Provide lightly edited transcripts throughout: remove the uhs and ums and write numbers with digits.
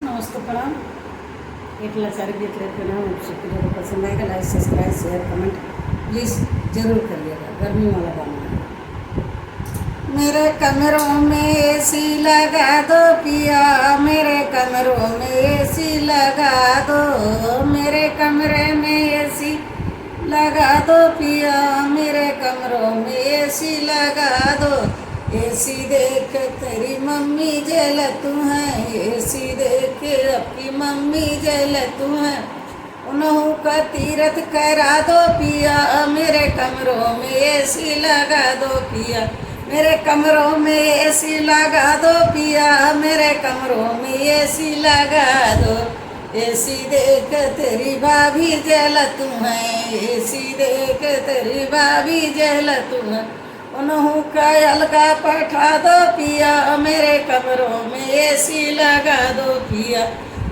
नमस्ते प्रणाम। इतना सारे गीत लेते ना वीडियो को पसंद आएगा, like subscribe share comment please ज़रूर करिएगा। गर्मी वाला गाना है। मेरे कमरों में एसी लगा दो पिया, मेरे कमरों में एसी लगा दो, मेरे कमरे में एसी लगा दो पिया, मेरे कमरों में एसी लगा दो। एसी देख तेरी मम्मी जलतू है, एसी देख अपनी मम्मी जलतू है। उन्हों का तीरथ करा दो पिया, मेरे कमरों में एसी लगा दो पिया, मेरे कमरों में एसी लगा दो पिया, मेरे कमरों में एसी लगा दो। एसी देख तेरी भाभी जलतू है, एसी देख तेरी भाभी जलतू है। उन्हों का अलगा पठा दो पिया, मेरे कमरों में एसी लगा दो पिया,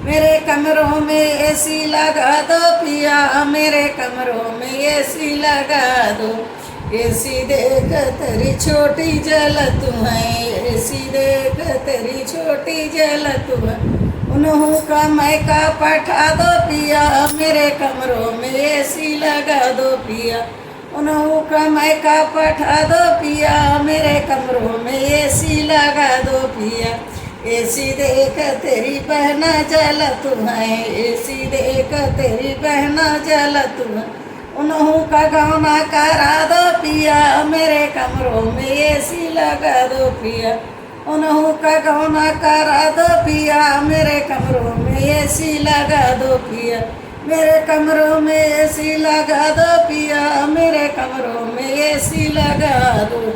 मेरे कमरों में एसी लगा दो पिया, मेरे कमरों में एसी लगा दो। एसी देख तेरी छोटी जलतू है, एसी देख तेरी छोटी जलतू है। उन्हों का मैका पठा दो पिया, मेरे कमरों में एसी लगा दो पिया, उन्हों का मैका पठा दो पिया, मेरे कमरों में एसी लगा दो पिया। एसी देख तेरी बहना जलतू है, एसी देख तेरी बहना जलतू है। उन्हों का गौना करा दो पिया, मेरे कमरों में एसी लगा दो पिया, उन्हों का गौना करा दो पिया, मेरे कमरों में एसी लगा दो पिया, मेरे कमरों में एसी लगा दो पिया, मेरे कमरों में एसी लगा दो।